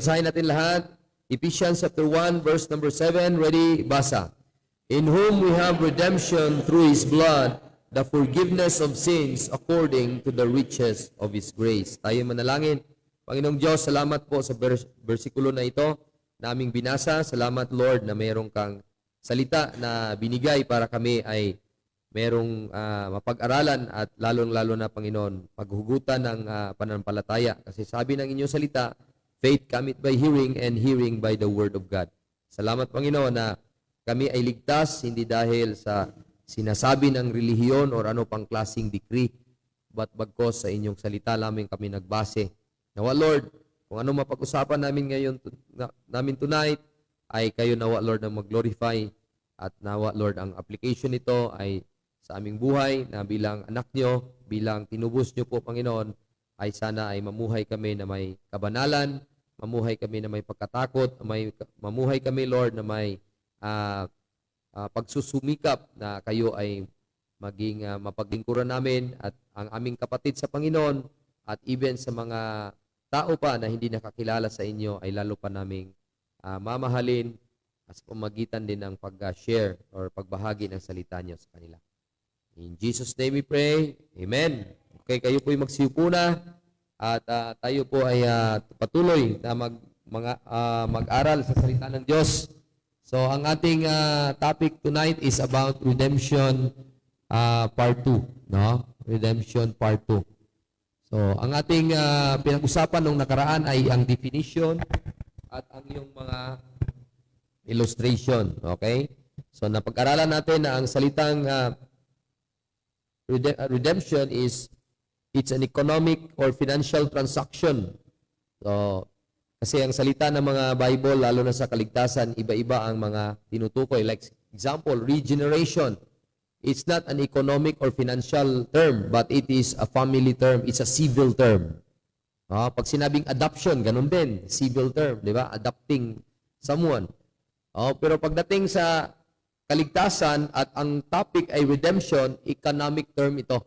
Basahin natin lahat. Ephesians chapter 1, verse number 7. Ready? Basa. In whom we have redemption through His blood, the forgiveness of sins according to the riches of His grace. Tayo manalangin. Panginoong Diyos, salamat po sa versikulo na ito na aming binasa. Salamat, Lord, na mayroong kang salita na binigay para kami ay merong mapag-aralan at lalong-lalo na, Panginoon, paghugutan ng pananampalataya. Kasi sabi ng inyong salita, faith cometh by hearing and hearing by the word of God. Salamat, Panginoon, na kami ay ligtas hindi dahil sa sinasabi ng relihiyon o ano pang klaseng decree, but bagkos sa inyong salita lamang kami nagbase. Nawa, Lord, kung ano mapag-usapan namin ngayon, namin tonight, ay kayo nawa, Lord, na mag-glorify. At nawa, Lord, ang application nito ay sa aming buhay na bilang anak nyo, bilang tinubos nyo po, Panginoon, ay sana ay mamuhay kami na may kabanalan, mamuhay kami na may pagkatakot, mamuhay kami, Lord, na may pagsusumikap na kayo ay maging mapaglingkuran namin at ang aming kapatid sa Panginoon at even sa mga tao pa na hindi nakakilala sa inyo ay lalo pa naming mamahalin sa pamagitan din ng pag-share or pagbahagi ng salita niyo sa kanila. In Jesus' name we pray. Amen. Okay, kayo po ay magsiupo na at tayo po ay patuloy na mag-aral sa salita ng Diyos. So, ang ating topic tonight is about redemption part 2, no? Redemption part 2. So, ang ating pinag-usapan nung nakaraan ay ang definition at ang iyong mga illustration, okay? So, napag-aralan natin na ang salitang redemption it's an economic or financial transaction. So, kasi ang salita ng mga Bible, lalo na sa kaligtasan, iba-iba ang mga tinutukoy. Like, example, regeneration. It's not an economic or financial term, but it is a family term. It's a civil term. Pag sinabing adoption, ganun din. Civil term, di ba? Adopting someone. Pero pagdating sa kaligtasan at ang topic ay redemption, economic term ito.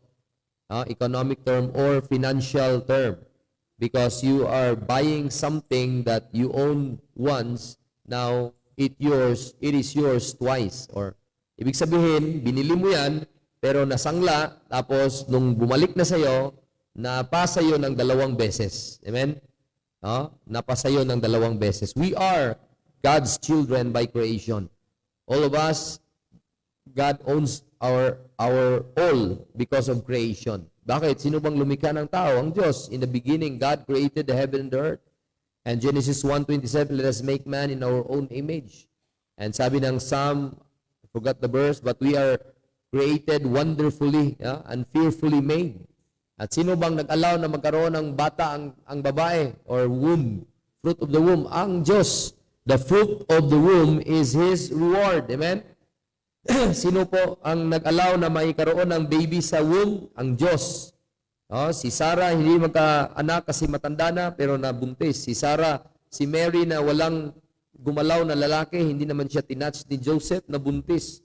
Economic term or financial term. Because you are buying something that you own once, now it is yours twice. Or ibig sabihin, binili mo yan, pero nasangla, tapos nung bumalik na sa'yo, napasa yun ng 2 beses. Amen? Napasa yun ng 2 beses. We are God's children by creation. All of us, God owns our all because of creation. Bakit? Sino bang lumikha ng tao? Ang Diyos. In the beginning, God created the heaven and the earth. And Genesis 1:27, let us make man in our own image. And sabi ng Psalm, I forgot the verse, but we are created wonderfully and fearfully made. At sino bang nag-allow na magkaroon ng bata ang babae or womb, fruit of the womb? Ang Diyos. The fruit of the womb is His reward. Amen? Sino po ang nag-allow na maikaroon ng baby sa womb? Ang Diyos. Si Sarah, hindi magka-anak kasi matanda na, pero nabuntis. Si Mary na walang gumalaw na lalaki, hindi naman siya tinatch ni Joseph, nabuntis.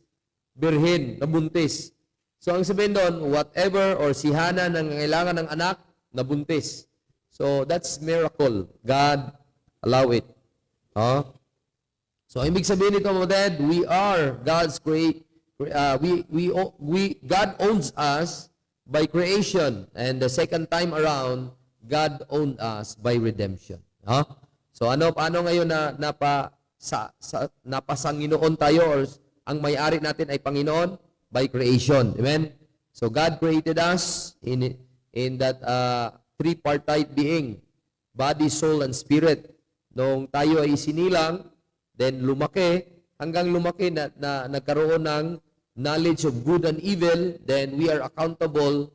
Birhen, nabuntis. So, ang sabihin doon, whatever, or si Hannah na kailangan ng anak, nabuntis. So, that's miracle. God allow it. So, ibig sabihin nito, mga dad, we are God's God owns us by creation. And the second time around, God owned us by redemption. So, paano ngayon na napasanginoon tayo or ang may-ari natin ay Panginoon? By creation. Amen? So, God created us in that tripartite being, body, soul, and spirit. Nung tayo ay isinilang, then lumaki, hanggang lumaki na nagkaroon ng knowledge of good and evil, then we are accountable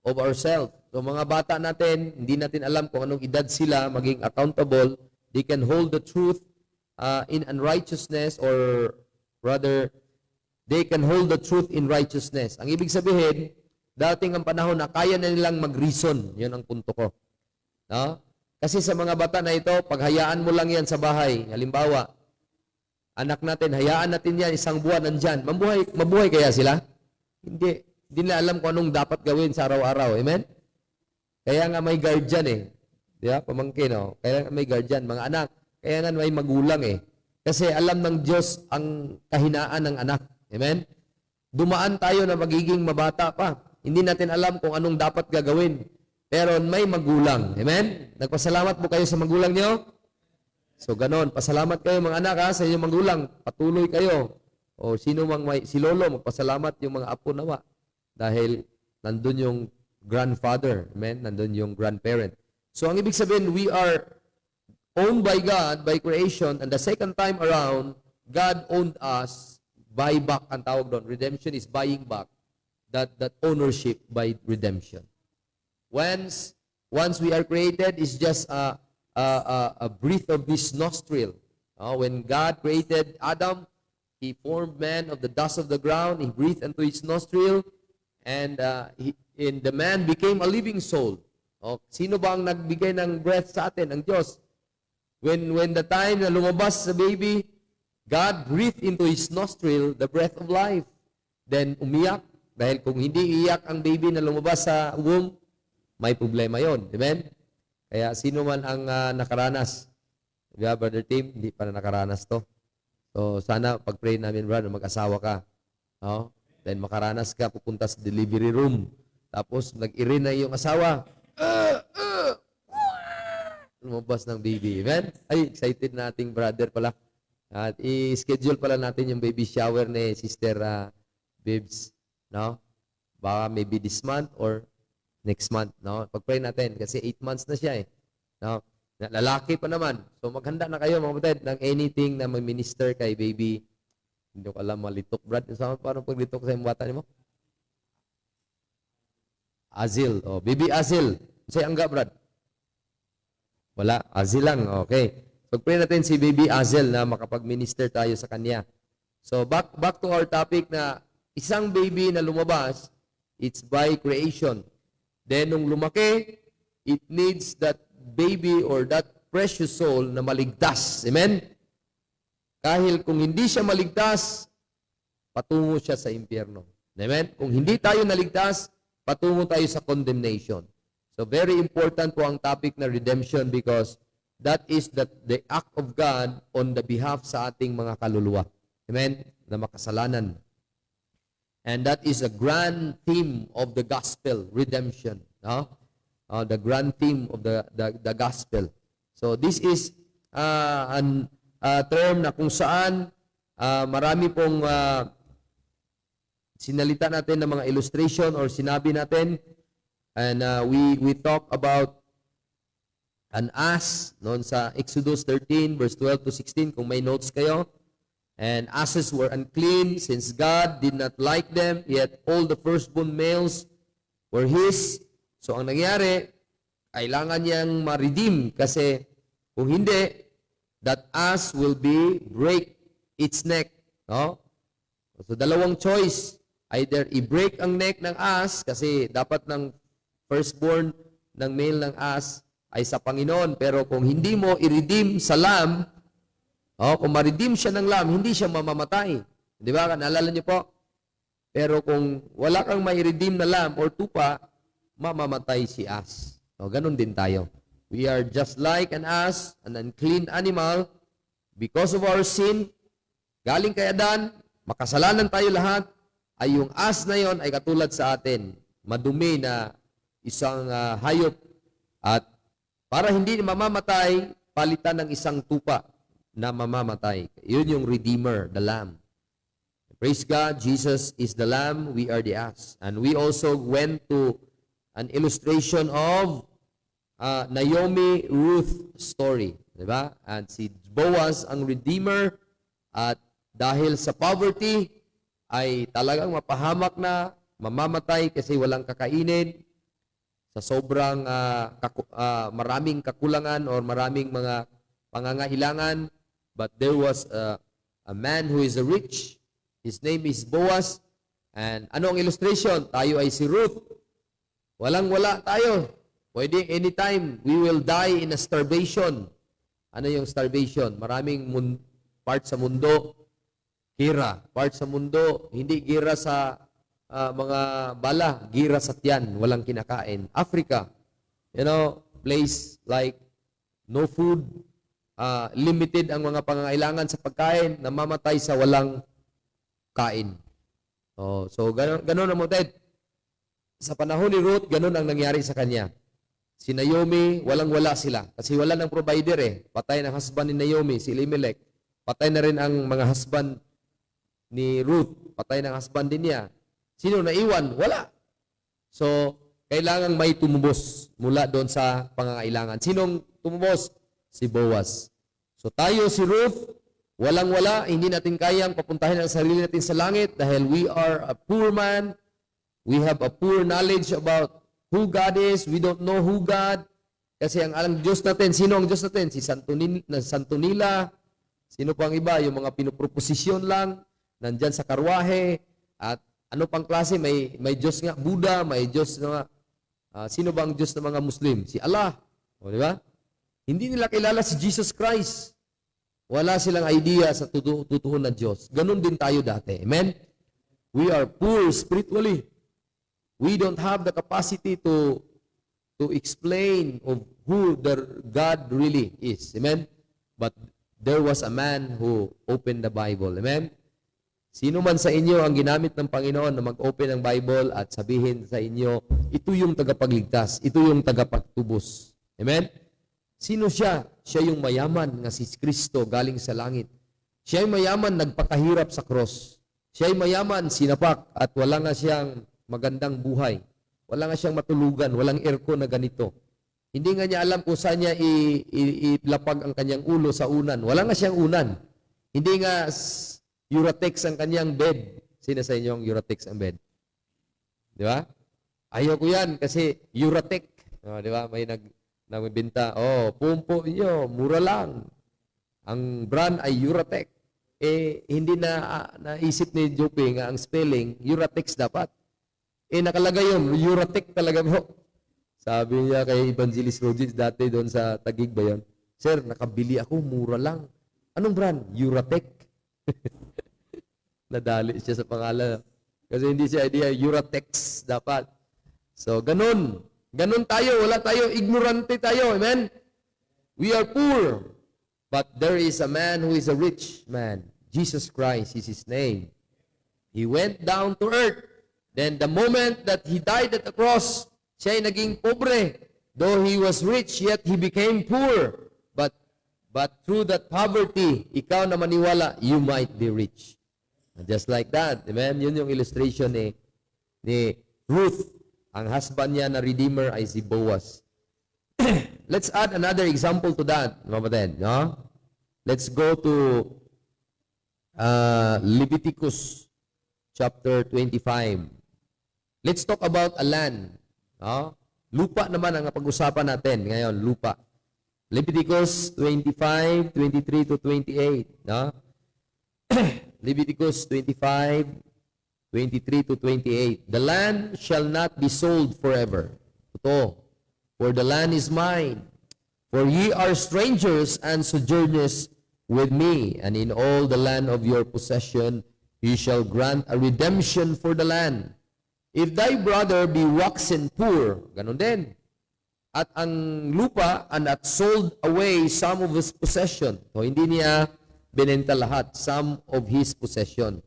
of ourselves. So mga bata natin, hindi natin alam kung anong edad sila maging accountable. They can hold the truth in unrighteousness, or rather, they can hold the truth in righteousness. Ang ibig sabihin, dating ang panahon na kaya na nilang mag-reason. Yun ang punto ko. Kasi sa mga bata na ito, paghayaan mo lang yan sa bahay. Halimbawa, anak natin, hayaan natin yan, 1 buwan nandyan. Mabuhay kaya sila? Hindi. Hindi nila alam kung anong dapat gawin sa araw-araw. Amen? Kaya nga may guardian Di ba? Pamangkin, oh. Kaya may guardian, mga anak. Kaya nga may magulang eh. Kasi alam ng Diyos ang kahinaan ng anak. Amen? Dumaan tayo na magiging mabata pa. Hindi natin alam kung anong dapat gagawin. Pero may magulang. Amen? Nagpasalamat po kayo sa magulang nyo? So, ganon. Pasalamat kayo mga anak ha, sa inyong magulang. Patuloy kayo. O sino mang si lolo, magpasalamat yung mga apo nawa. Dahil nandun yung grandfather. Amen? Nandun yung grandparent. So, ang ibig sabihin, we are owned by God, by creation, and the second time around, God owned us, buy back ang tawag doon. Redemption is buying back that ownership by redemption. Once we are created, it's just a breath of His nostril. When God created Adam, He formed man of the dust of the ground. He breathed into his nostril, and the man became a living soul. Sino ba ang nagbigay ng breath sa atin? Ang Diyos. When the time na lumabas sa baby, God breathed into his nostril the breath of life. Then umiyak. Dahil kung hindi iyak ang baby na lumabas sa womb, may problema yon. Amen? Kaya sino man ang nakaranas? Diba, Brother Tim? Hindi pa na nakaranas to. So, sana pag-pray namin, brother, mag-asawa ka. Then makaranas ka, pupunta sa delivery room. Tapos, nag-irin na yung asawa. Lumabas ng baby. Amen? Ay, excited nating brother pala. At i-schedule pala natin yung baby shower ni Sister Bibs. No? Baka maybe this month or next month. No? Pag-pray natin kasi 8 months na siya eh. No? Lalaki pa naman. So maghanda na kayo mga kapatid ng anything na mag-minister kay baby. Hindi ko alam malitok, Brad. Paano paglitok sa bata niyo mo? Azil. Baby Azil. Say angga, Brad. Wala. Azil lang. Okay. Pag-pray natin si baby Azil na makapag-minister tayo sa kanya. So back to our topic na isang baby na lumabas, it's by creation. Then nung lumaki, it needs that baby or that precious soul na maligtas. Amen? Kahit kung hindi siya maligtas, patungo siya sa impyerno. Amen? Kung hindi tayo naligtas, patungo tayo sa condemnation. So very important po ang topic na redemption because that is the act of God on the behalf sa ating mga kaluluwa. Amen? Na makasalanan. And that is a grand theme of the gospel, redemption. No? The grand theme of the gospel. So this is a term na kung saan marami pong sinalita natin ng mga illustration or sinabi natin, and we talk about an ass noon sa Exodus 13 verse 12 to 16 kung may notes kayo. And asses were unclean since God did not like them, yet all the firstborn males were His. So, ang nangyari, kailangan niyang ma-redeem kasi kung hindi, that ass will break its neck. No? So, dalawang choice. Either i-break ang neck ng ass kasi dapat ng firstborn ng male ng ass ay sa Panginoon. Pero kung hindi mo i-redeem sa lamb, kung ma-redeem siya ng lamb, hindi siya mamamatay. Di ba? Naalala niyo po? Pero kung wala kang mai-redeem na lamb or tupa, mamamatay si ass. So, ganun din tayo. We are just like an ass, an unclean animal, because of our sin, galing kay Adan, makasalanan tayo lahat, ay yung ass na yon ay katulad sa atin, madumi na isang hayop, at para hindi mamamatay, palitan ng isang tupa na mamamatay. Yun yung Redeemer, the Lamb. Praise God, Jesus is the Lamb, we are the ass. And we also went to an illustration of Naomi Ruth story. Diba? And si Boaz ang Redeemer at dahil sa poverty ay talagang mapahamak na, mamamatay kasi walang kakainin sa sobrang maraming kakulangan or maraming mga pangangailangan. But there was a man who is rich. His name is Boaz. And ano ang illustration? Tayo ay si Ruth. Walang-wala tayo. Pwede anytime, we will die in a starvation. Ano yung starvation? Maraming part sa mundo, gira. Part sa mundo, hindi gira sa mga bala, gira sa tiyan, walang kinakain. Africa, place like no food, limited ang mga pangangailangan sa pagkain, namamatay sa walang kain. So ganun ang moted. Sa panahon ni Ruth, ganun ang nangyari sa kanya. Si Naomi, walang-wala sila. Kasi wala ng provider eh. Patay ng husband ni Naomi, si Elimelech. Patay na rin ang mga husband ni Ruth. Patay ng husband din niya. Sino naiwan? Wala. So, kailangang may tumubos mula doon sa pangangailangan. Sinong tumubos? Si Boaz. So, tayo si Ruth, walang-wala, hindi natin kayang papuntahin ang sarili natin sa langit dahil we are a poor man. We have a poor knowledge about who God is. We don't know who God. Kasi ang Diyos natin, sino ang Diyos natin? Si Santo Nila. Sino pang iba? Yung mga pinoproposisyon lang. Nandyan sa karwahe. At ano pang klase? May Diyos nga, Buddha. May Diyos na sino ba ang Diyos ng mga Muslim? Si Allah. O, di ba? Hindi nila kilala si Jesus Christ. Wala silang idea sa tutuhon na Diyos. Ganun din tayo dati. Amen? We are poor spiritually. We don't have the capacity to explain of who the God really is. Amen? But there was a man who opened the Bible. Amen? Sino man sa inyo ang ginamit ng Panginoon na mag-open ng Bible at sabihin sa inyo, ito yung tagapagligtas, ito yung tagapagtubos. Amen? Sino siya? Siya yung mayaman nga si Kristo galing sa langit. Siya yung mayaman nagpakahirap sa cross. Siya yung mayaman sinapak at wala nga siyang magandang buhay. Wala nga siyang matulugan, walang aircon na ganito. Hindi nga niya alam kung saan niya ilapag ang kanyang ulo sa unan. Wala nga siyang unan. Hindi nga Uratex ang kanyang bed. Sino sa inyo ang Uratex ang bed? Di ba? Ayaw ko yan kasi Uratec. Di ba? May nagbinta. Pumpo niyo, mura lang. Ang brand ay Uratec. Hindi na naisip ni Jope nga ang spelling, Uratex dapat. Nakalagay yun, Uratec talaga mo. Sabi niya kay Evangelist Rogers dati doon sa Taguig ba yun? Sir, nakabili ako, mura lang. Anong brand? Uratec. Nadali siya sa pangalan. Kasi hindi siya idea, Uratex dapat. So, ganun. Ganun tayo. Wala tayo. Ignorante tayo. Amen? We are poor. But there is a man who is a rich man. Jesus Christ is his name. He went down to earth. Then the moment that he died at the cross, siya ay naging pobre. Though he was rich, yet he became poor. But through that poverty, ikaw na maniwala, you might be rich. And just like that, amen? Yun yung illustration ni Ruth. Ang husband niya na redeemer ay si Boaz. Let's add another example to that, mga kapatid. No? Let's go to Leviticus chapter 25. Let's talk about a land. No? Lupa naman ang pag-usapan natin ngayon, lupa. Leviticus 25, 23 to 28. No? Leviticus 25, 23 to 28. The land shall not be sold forever. Ito. For the land is mine. For ye are strangers and sojourners with me, and in all the land of your possession ye shall grant a redemption for the land. If thy brother be waxen poor, ganun din. At ang lupa, and at sold away some of his possession. So, hindi niya binenta lahat, some of his possession.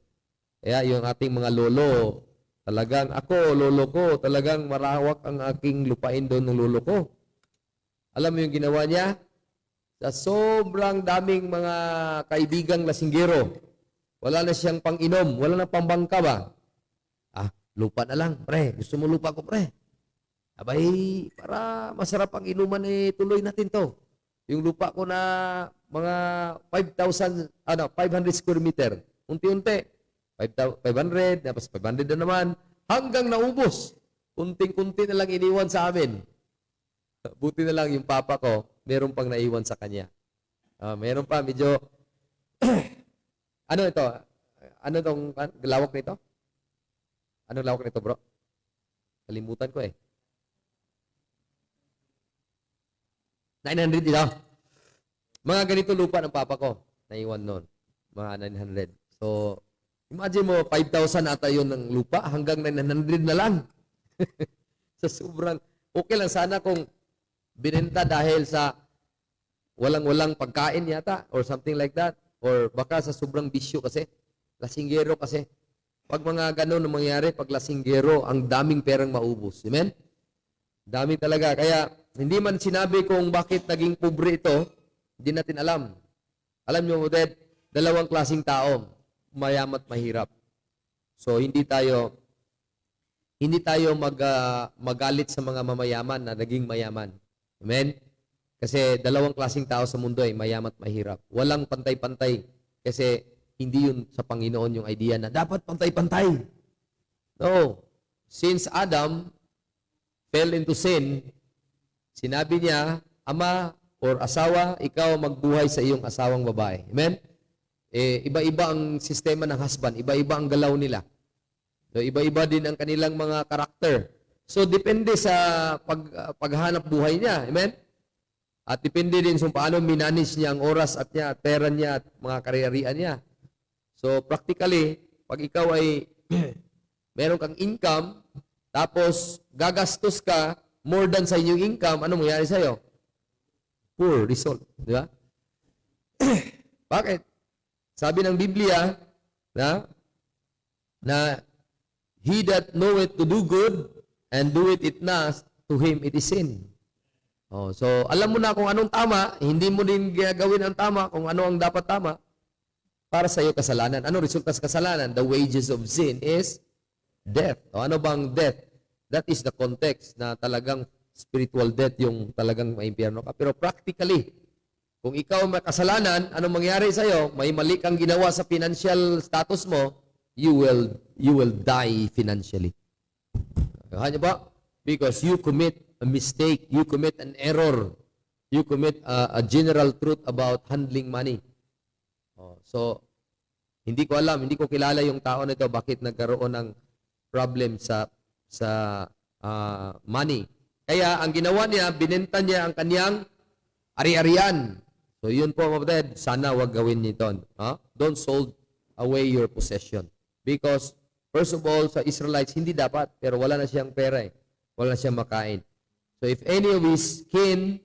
Kaya yung ating mga lolo, talagang lolo ko, talagang marawak ang aking lupain doon ng lolo ko. Alam mo yung ginawa niya? Sa sobrang daming mga kaibigang lasinggero, wala na siyang pang-inom, wala na pambangka ba? Lupa na lang, pre. Gusto mo lupa ko, pre? Abay, para masarap ang inuman, tuloy natin to. Yung lupa ko na mga 500 square meter. Unti-unti. 500, tapos 500 na naman. Hanggang naubos. Kunting-kunti na lang iniwan sa amin. Buti na lang yung papa ko, meron pang naiwan sa kanya. Meron pa, medyo, ano ito? Ano itong lawak nito? Anong lawak nito, bro? Kalimutan ko 900 ito. Mga ganito lupa ng papa ko. Naiwan noon. Mga 900. So, imagine mo, 5,000 ata yun ng lupa hanggang 900 na lang. Sa sobrang, okay lang sana kung Binenta dahil sa walang pagkain yata or something like that. Or baka sa sobrang bisyo kasi. Lasinggero kasi. Pag mga ganun ang mangyari, pag lasinggero, ang daming perang maubos. Amen? Dami talaga. Kaya hindi man sinabi kung bakit naging pobre ito, hindi natin alam. Alam nyo, Dad, dalawang klaseng tao, mayaman at mahirap. So hindi tayo magalit sa mga mamayaman na naging mayaman. Amen? Kasi dalawang klaseng tao sa mundo ay mayaman at mahirap. Walang pantay-pantay kasi hindi yun sa Panginoon yung idea na dapat pantay-pantay. No. Since Adam fell into sin, sinabi niya, ama or asawa, ikaw magbuhay sa iyong asawang babae. Amen? Iba-iba ang sistema ng husband, iba-iba ang galaw nila. So, iba-iba din ang kanilang mga karakter. So, depende sa paghanap buhay niya. Amen? At depende din sa paano minanis niya ang oras at pera niya at mga karyarian niya. So, practically, pag ikaw ay meron kang income, tapos gagastos ka more than sa inyong income, ano mangyari sa'yo? Poor result. Di ba? Bakit? Sabi ng Biblia na he that knoweth to do good and doeth it not, to him it is sin. Oh, so alam mo na kung anong tama, hindi mo din gagawin ang tama kung ano ang dapat tama, para sa iyo kasalanan. Ano resulta sa kasalanan? The wages of sin is death. O ano bang death? That is the context na talagang spiritual death yung talagang maimpyerno ka. Pero practically, kung ikaw may kasalanan, anong mangyari sa iyo? May mali kang ginawa sa financial status mo, you will die financially. Kaya ba? Because you commit a mistake, you commit an error, you commit a general truth about handling money. So, hindi ko alam, hindi ko kilala yung tao na ito bakit nagkaroon ng problem sa money. Kaya ang ginawa niya, binenta niya ang kanyang ari-arian. So, yun po, mababad, sana wag gawin nito. Don't sold away your possession. Because, first of all, sa Israelites, hindi dapat, pero wala na siyang pera eh. Wala na siyang makain. So, if any of his kin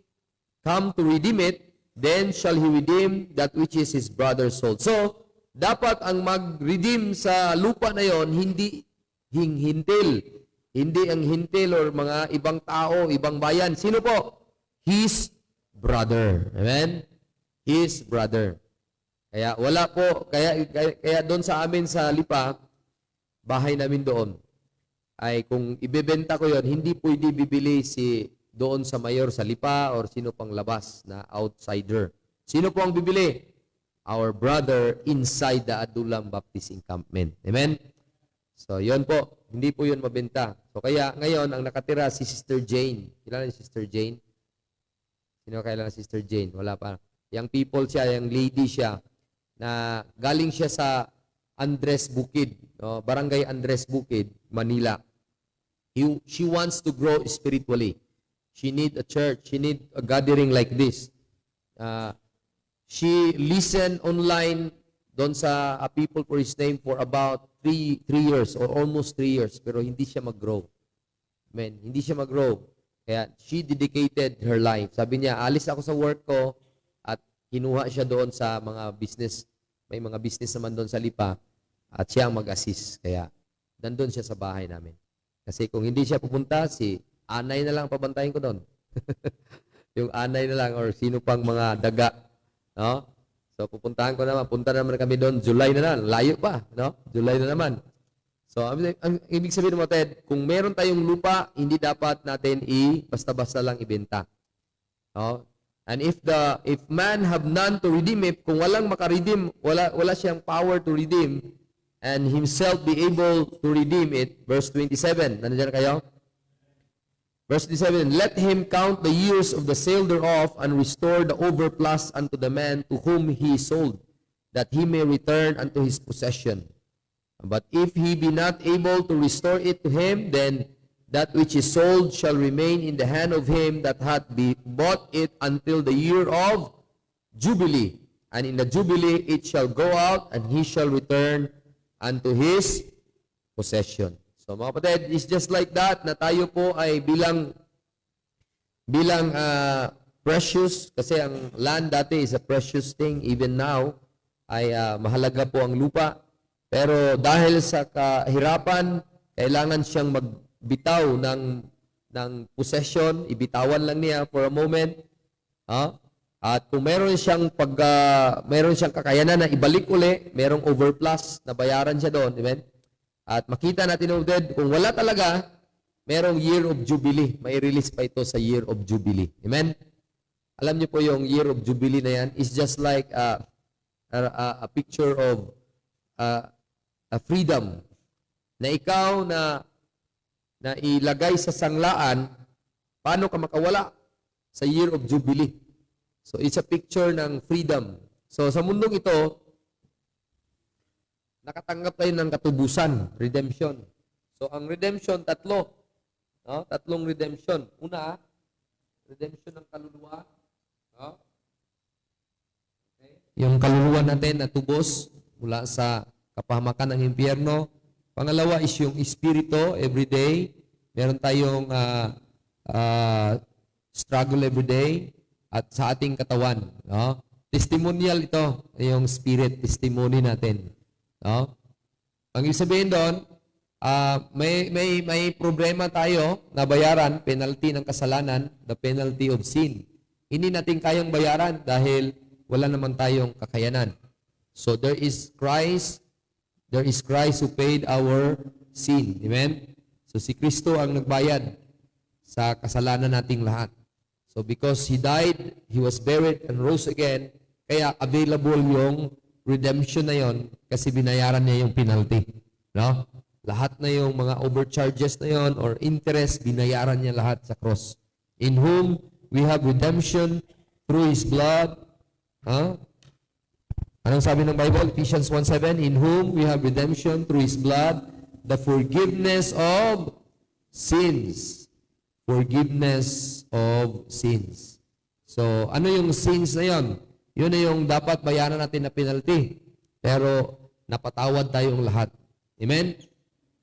come to redeem it, then shall he redeem that which is his brother's sold. So, dapat ang mag-redeem sa lupa na yon, hindi hintil. Hindi ang hintil or mga ibang tao, ibang bayan. Sino po? His brother. Amen? His brother. Kaya wala po, kaya doon sa amin sa Lipa, bahay namin doon, ay kung ibebenta ko yon, hindi pwede bibili si doon sa mayor sa Lipa or sino pang labas na outsider. Sino po ang bibili? Our brother inside the Adulam Baptist Encampment. Amen? So, yon po. Hindi po yun mabenta. So, kaya ngayon, ang nakatira si Sister Jane. Kilala ni Sister Jane? Sino kilala si Sister Jane? Wala pa. Yang people siya, yang lady siya, na galing siya sa Andres Bukid, no? Barangay Andres Bukid, Manila. She wants to grow spiritually. She need a church. She need a gathering like this. She listened online doon sa People for His Name for about 3 years or almost 3 years, pero hindi siya mag-grow. Amen. Hindi siya mag-grow. Kaya she dedicated her life. Sabi niya, alis ako sa work ko at kinuha siya doon sa mga business. May mga business naman doon sa Lipa at siya ang mag-assist. Kaya nandun siya sa bahay namin. Kasi kung hindi siya pupunta, si anay na lang pabantayin ko doon. Yung anay na lang or sino pang mga daga. No? So, pupuntahan ko naman. Punta naman kami doon. July na naman. Layo pa. No? July na naman. So, ang ibig sabihin mo, Ted, kung meron tayong lupa, hindi dapat natin basta-basta lang ibenta. No? And if man have none to redeem it, kung walang makaredeem, wala siyang power to redeem, and himself be able to redeem it. Verse 27. Nandiyan kayo? Verse 27, let him count the years of the sale thereof and restore the overplus unto the man to whom he sold, that he may return unto his possession. But if he be not able to restore it to him, then that which is sold shall remain in the hand of him that hath bought it until the year of Jubilee. And in the Jubilee it shall go out, and he shall return unto his possession. So mga kapatid, it's just like that na tayo po ay bilang bilang precious, kasi ang land dati is a precious thing, even now, ay mahalaga po ang lupa. Pero dahil sa kahirapan, kailangan siyang magbitaw ng possession, ibitawan lang niya for a moment. At kung meron siyang kakayanan na ibalik uli, merong overplus na bayaran siya doon, amen? At makita natin kung wala talaga, merong year of jubilee. May release pa ito sa year of jubilee. Amen? Alam niyo po yung year of jubilee na yan is just like a picture of a freedom na ikaw na ilagay sa sanglaan, paano ka makawala sa year of jubilee. So it's a picture ng freedom. So sa mundong ito, nakatanggap tayo ng katubusan, redemption. So ang redemption, tatlo. Tatlong redemption. Una, redemption ng kaluluwa. Okay. Yung kaluluwa natin na tubos mula sa kapahamakan ng impyerno. Pangalawa is yung espiritu, everyday. Meron tayong struggle everyday. At sa ating katawan. Testimonial ito, yung spirit, testimony natin. Ang ibig sabihin doon, may problema tayo na bayaran, penalty ng kasalanan, the penalty of sin. Hindi natin kayang bayaran dahil wala naman tayong kakayanan. So there is Christ who paid our sin. Amen? So si Kristo ang nagbayad sa kasalanan nating lahat. So because He died, He was buried and rose again, kaya available yung redemption na yon kasi binayaran niya yung penalty. No? Lahat na yung mga overcharges na yon or interest, binayaran niya lahat sa cross. In whom we have redemption through His blood. Anong sabi ng Bible? Ephesians 1:7, in whom we have redemption through His blood, the forgiveness of sins. Forgiveness of sins. So, ano yung sins na yon? Yun na yung dapat bayaran natin na penalty. Pero, napatawad tayong lahat. Amen?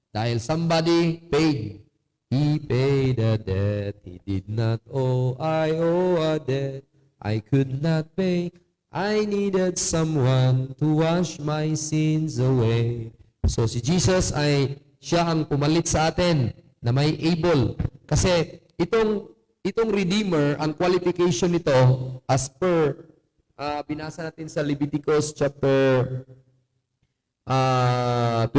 Dahil somebody paid. He paid a debt. He did not owe. I owe a debt. I could not pay. I needed someone to wash my sins away. So, si Jesus ay siya ang pumalit sa atin na may able. Kasi itong Redeemer, ang qualification nito, as per, binasa natin sa Leviticus chapter 25,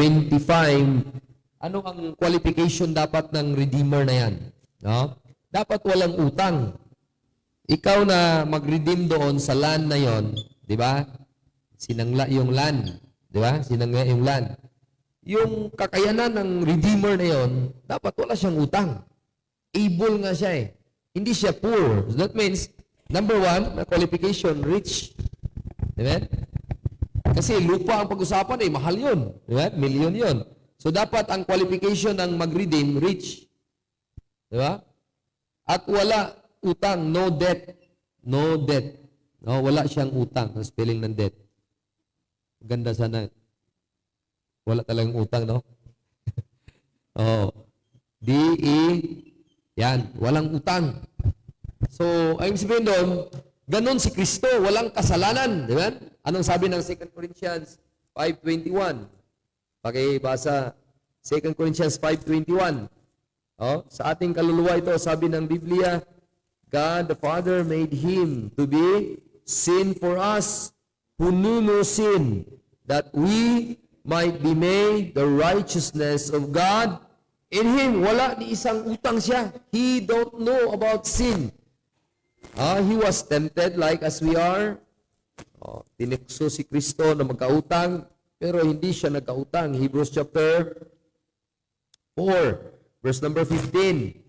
ano ang qualification dapat ng Redeemer na yan? No? Dapat walang utang. Ikaw na mag-redeem doon sa land na yon, di ba? Sinangla yung land. Di ba? Sinangla yung land. Yung kakayanan ng Redeemer na yon, dapat wala siyang utang. Able nga siya eh. Hindi siya poor. So that means, number one, na qualification, rich. Diba? Kasi lupa ang pag-usapan eh, mahal yun. Diba? Million yun. So dapat ang qualification ng mag-redeem, rich. Diba? At wala utang, no debt. No debt. No, wala siyang utang. Ang spelling ng debt. Ganda sana. Wala talagang utang, no? D-E, yan, walang utang. So, ang sabihin doon, ganun si Kristo, walang kasalanan. Di ba? Anong sabi ng 2 Corinthians 5:21? Pakibasa, 2 Corinthians 5:21. Sa ating kaluluwa ito, sabi ng Biblia, God the Father made Him to be sin for us, who knew no sin, that we might be made the righteousness of God. In Him, wala ni isang utang siya. He don't know about sin. He was tempted like as we are. Tinekso si Kristo na magkautang, pero hindi siya nagkautang. Hebrews chapter 4, verse number 15.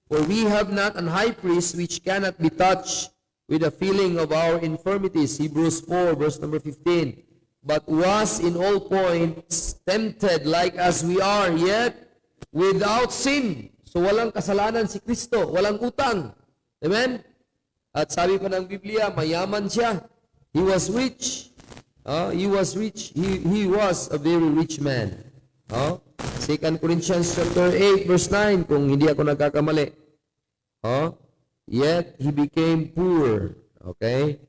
For we have not an high priest which cannot be touched with the feeling of our infirmities. Hebrews 4, verse number 15. But was in all points tempted like as we are, yet without sin. So walang kasalanan si Kristo, walang utang. Amen? At sabi pa ng Biblia, mayaman siya. He was rich. He was rich. He was a very rich man. 2 Corinthians chapter 8, verse 9, kung hindi ako nagkakamali. yet he became poor. Okay?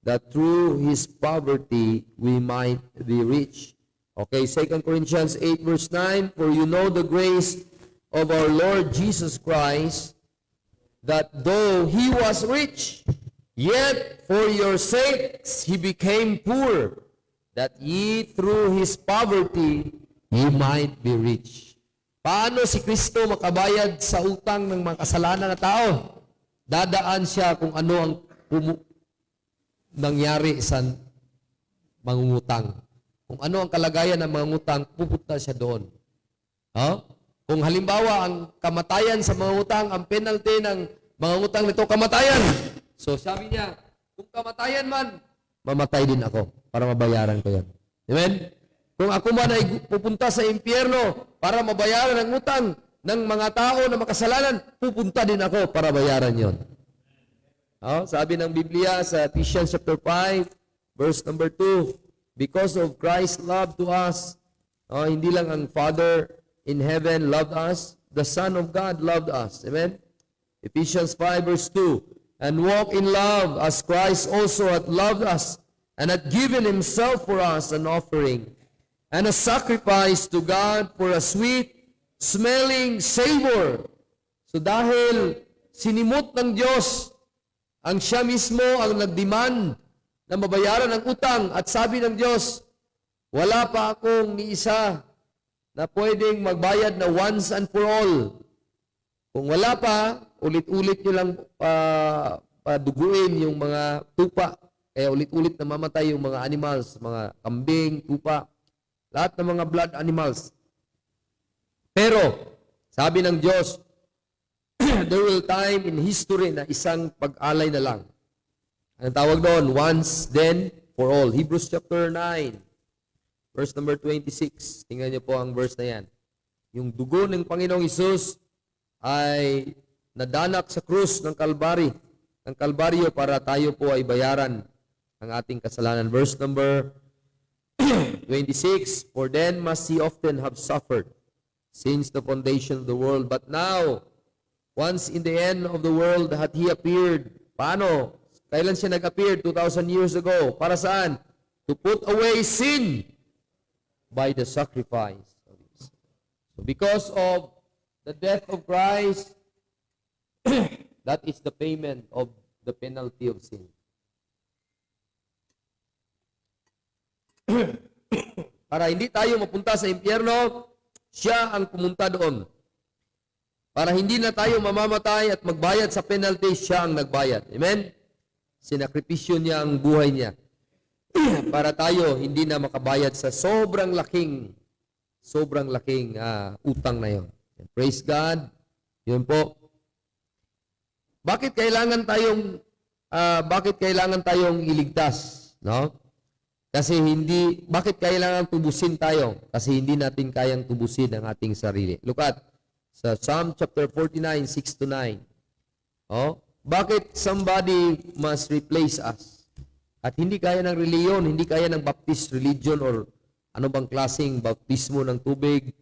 That through his poverty we might be rich. Okay, 2 Corinthians 8 verse 9, for you know the grace of our Lord Jesus Christ, that though he was rich, yet for your sakes he became poor, that ye through his poverty ye might be rich. Paano si Kristo makabayad sa utang ng mga kasalanan na tao? Dadaan siya kung ano ang nangyari sa mangungutang. Kung ano ang kalagayan ng mangungutang, pupunta siya doon. Kung halimbawa ang kamatayan sa mangungutang, ang penalty ng mangungutang nito, kamatayan. So sabi niya, kung kamatayan man, mamatay din ako para mabayaran ko yan. Amen? Kung ako man ay pupunta sa impyerno para mabayaran ang utang ng mga tao na makasalanan, pupunta din ako para bayaran yon. Sabi ng Biblia sa Ephesians chapter 5, verse number 2, because of Christ's love to us, hindi lang ang Father in heaven loved us, the Son of God loved us. Amen? Ephesians 5 verse 2, and walk in love as Christ also hath loved us, and hath given himself for us an offering, and a sacrifice to God for a sweet-smelling savor. So dahil sinimot ng Diyos, ang siya mismo ang nagdemand na mabayaran ang utang, at sabi ng Diyos, wala pa akong ni isa na pwedeng magbayad na once and for all. Kung wala pa, ulit-ulit nyo lang paduguin yung mga tupa. Kaya ulit-ulit na mamatay yung mga animals, mga kambing, tupa, lahat ng mga blood animals. Pero, sabi ng Diyos, there will time in history na isang pag-alay na lang. Ang tawag doon, once, then, for all. Hebrews chapter 9, verse number 26. Tingnan niyo po ang verse na yan. Yung dugo ng Panginoong Hesus ay nadanak sa krus ng Kalbaryo para tayo po ay bayaran ang ating kasalanan. Verse number 26, for then must he often have suffered since the foundation of the world. But now, once in the end of the world hath he appeared. Paano? Kailan siya nag-appear? 2,000 years ago. Para saan? To put away sin by the sacrifice. So because of the death of Christ, that is the payment of the penalty of sin. Para hindi tayo mapunta sa impyerno, siya ang pumunta doon. Para hindi na tayo mamamatay at magbayad sa penalty, siya ang nagbayad. Amen? Sinakripisyo niya ang buhay niya. Para tayo hindi na makabayad sa sobrang laking utang na yon. Praise God. Yun po. Bakit kailangan tayong iligtas, no? Kasi bakit kailangan tubusin tayo? Kasi hindi natin kayang tubusin ang ating sarili. Look at sa Psalm chapter 49, 6-9. Bakit somebody must replace us? At hindi kaya ng reliyon, hindi kaya ng Baptist religion or ano bang klaseng baptismo ng tubig.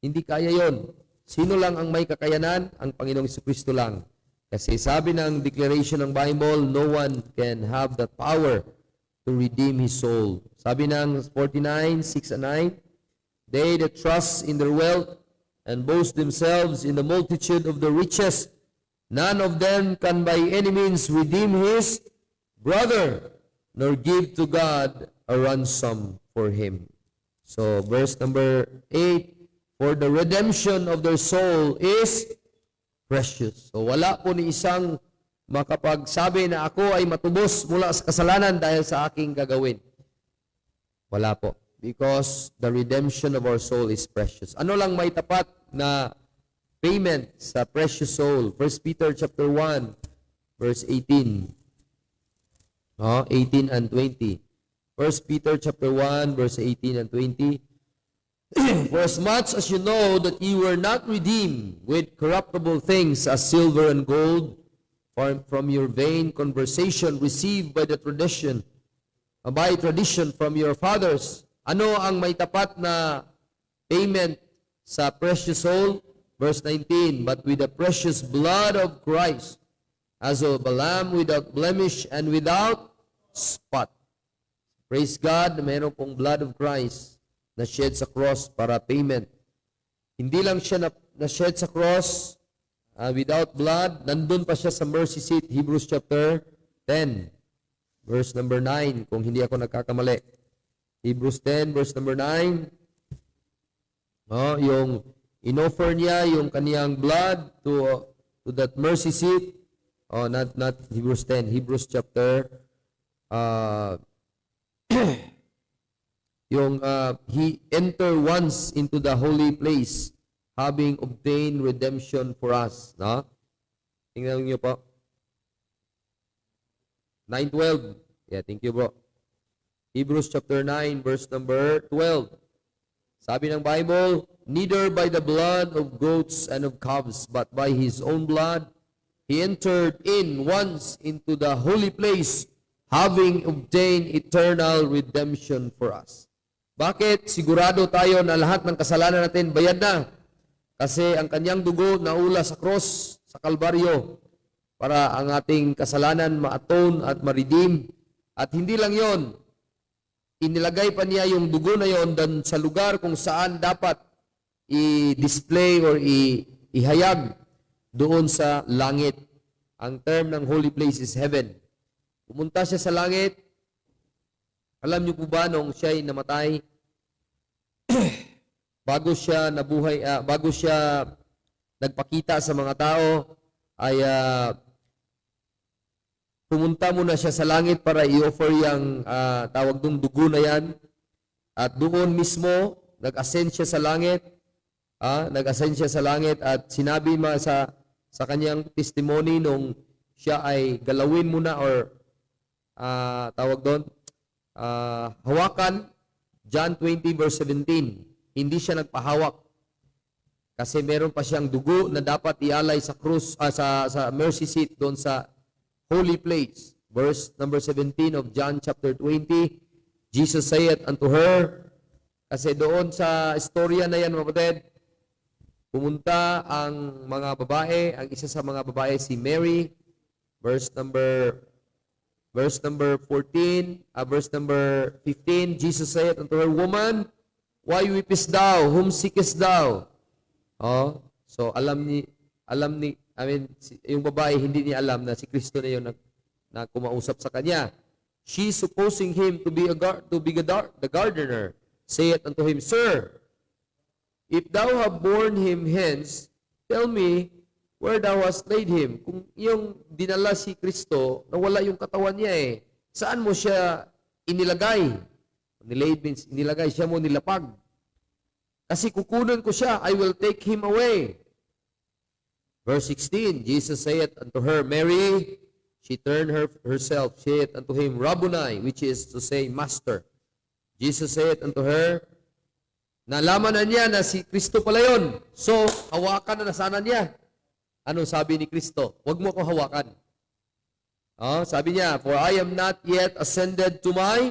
Hindi kaya yon. Sino lang ang may kakayanan? Ang Panginoong Jesucristo lang. Kasi sabi ng declaration ng Bible, no one can have the power to redeem his soul. Sabi ng 49, 6-9, they that trust in their wealth and boast themselves in the multitude of the riches, none of them can by any means redeem his brother, nor give to God a ransom for him. So, verse number 8, for the redemption of their soul is precious. So, wala po ni isang makapagsabi na ako ay matubos mula sa kasalanan dahil sa aking gagawin. Wala po. Because the redemption of our soul is precious. Ano lang may tapat na payment sa precious soul? 1 Peter chapter 1, verse 18. 18 and 20. 1 Peter chapter 1, verse 18 and 20. For as much as you know that you were not redeemed with corruptible things as silver and gold from your vain conversation received by tradition from your fathers. Ano ang may tapat na payment sa precious soul? Verse 19, but with the precious blood of Christ, as of a lamb without blemish and without spot. Praise God, meron pong blood of Christ na shed sa cross para payment. Hindi lang siya na shed sa cross without blood, nandun pa siya sa mercy seat, Hebrews chapter 10, verse number 9, kung hindi ako nagkakamali. Hebrews 10, verse number 9, yung inoffer niya yung kaniyang blood to that mercy seat. Not Hebrews 10, Hebrews chapter he entered once into the holy place, having obtained redemption for us. No? Tingnan niyo po. 9:12. Yeah, thank you, bro. Hebrews chapter 9, verse number 12. Sabi ng Bible, neither by the blood of goats and of calves, but by his own blood, he entered in once into the holy place, having obtained eternal redemption for us. Bakit? Sigurado tayo na lahat ng kasalanan natin bayad na. Kasi ang kanyang dugo naula sa cross, sa Kalbaryo, para ang ating kasalanan ma-atone at ma-redeem. At hindi lang yon, inilagay pa niya yung dugo na yon doon sa lugar kung saan dapat i-display or ihayag doon sa langit. Ang term ng holy place is heaven. Pumunta siya sa langit. Alam niyo po ba nung siya ay namatay, bago siya nabuhay, bago siya nagpakita sa mga tao, ay pumunta muna siya sa langit para i-offer yung tawag dong dugo na yan. At doon mismo, nag-ascend siya sa langit. Nag-ascend siya sa langit at sinabi sa kanyang testimony nung siya ay galawin muna or tawag doon, hawakan, John 20 verse 17. Hindi siya nagpahawak. Kasi meron pa siyang dugo na dapat ialay sa krus, sa mercy seat doon sa holy place. Verse number 17 of John chapter 20, Jesus said unto her, kasi doon sa istorya na yan, mga kapatid, pumunta ang mga babae, ang isa sa mga babae si Mary, verse number 14, verse number 15, Jesus said unto her, Woman, why weepest thou? Whom seekest thou? So yung babae, hindi niya alam na si Kristo na yun na kumausap sa kanya. She, supposing him to be the gardener, saith unto him, Sir, if thou have borne him hence, tell me where thou hast laid him. Kung yung dinala si Kristo, nawala yung katawan niya saan mo siya inilagay? Nilaid means inilagay, siya mo nilapag. Kasi kukunan ko siya, I will take him away. Verse 16, Jesus saith unto her, Mary. She turned herself, saith unto him, Rabboni, which is to say, Master. Jesus saith unto her, nalaman na niya na si Kristo pala yun. So, hawakan na sana niya. Ano sabi ni Kristo? Huwag mo ko hawakan. Sabi niya, For I am not yet ascended to my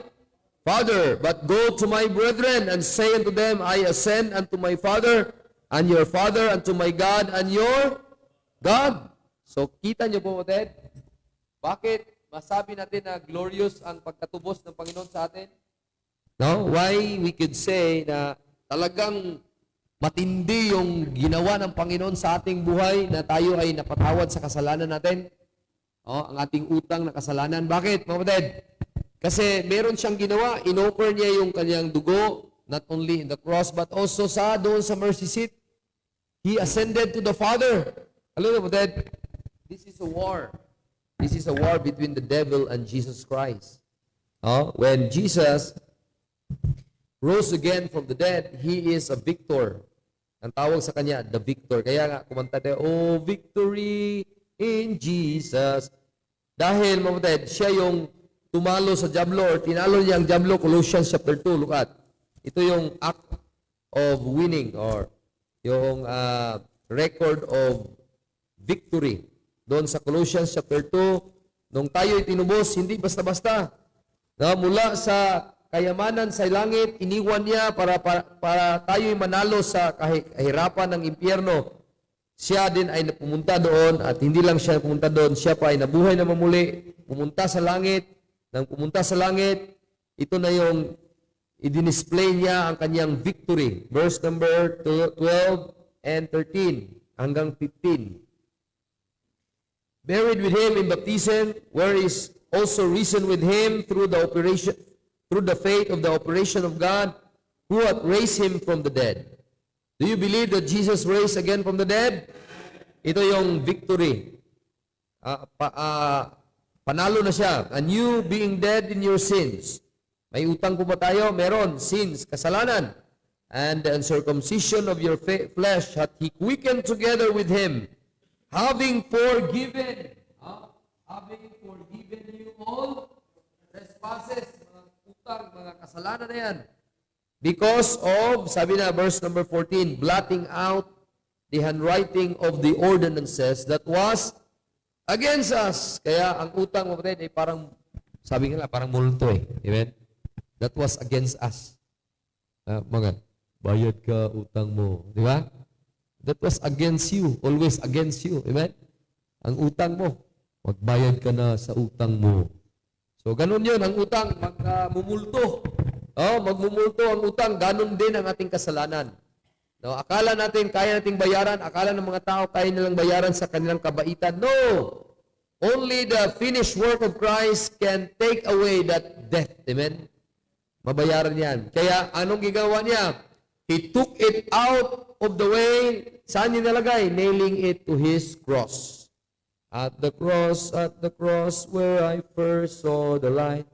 Father, but go to my brethren and say unto them, I ascend unto my Father and your Father, unto my God and your God. So, kita niyo po, Ted, bakit masabi natin na glorious ang pagkatubos ng Panginoon sa atin? No? Why we could say na talagang matindi yung ginawa ng Panginoon sa ating buhay na tayo ay napatawad sa kasalanan natin. Ang ating utang na kasalanan. Bakit, mga kapatid? Kasi meron siyang ginawa, in-offer niya yung kanyang dugo, not only in the cross, but also doon sa mercy seat. He ascended to the Father. Alam mo, kapatid, this is a war. This is a war between the devil and Jesus Christ. When Jesus rose again from the dead, He is a victor. Ang tawag sa Kanya, the victor. Kaya nga, kumanta tayo, Oh, victory in Jesus. Dahil, mga kapatid, siya yung tumalo sa diablo or tinalo niya ang diablo, Colossians chapter 2, look at. Ito yung act of winning or yung record of victory. Doon sa Colossians chapter 2, nung tayo'y tinubos, hindi basta-basta. Mula sa kayamanan sa langit, iniwan niya para tayo'y manalo sa kahirapan ng impyerno. siya din ay pumunta doon at hindi lang siya pumunta doon, siya pa ay nabuhay na mamuli, pumunta sa langit. Nang pumunta sa langit, ito na yung i-display niya ang kanyang victory. Verse number 12 and 13 hanggang 15. Buried with him in baptism, where is also risen with him through the faith of the operation of God, who hath raised him from the dead. Do you believe that Jesus raised again from the dead? Ito yung victory. Panalo na siya. And you being dead in your sins. May utang po ba tayo? Meron. Sins, kasalanan. And the uncircumcision of your flesh hath he quickened together with him, having forgiven you all trespasses, mga utang, mga kasalanan na yan. Because of, sabi na, verse number 14, blotting out the handwriting of the ordinances that was against us. Kaya ang utang mo ay parang, sabi nga parang multo eh. Amen? That was against us. Mga, bayad ka utang mo. Di ba? That was against you. Always against you. Amen? Ang utang mo, magbayad ka na sa utang mo. So, ganun yun. Ang utang, magmumulto. Magmumulto ang utang. Ganun din ang ating kasalanan. No, akala natin kaya nating bayaran, akala ng mga tao kaya nilang bayaran sa kanilang kabaitan. No! Only the finished work of Christ can take away that debt. Amen? Mabayaran yan. Kaya anong ginawa niya? He took it out of the way. Saan niya nalagay? Nailing it to his cross. At the cross where I first saw the light,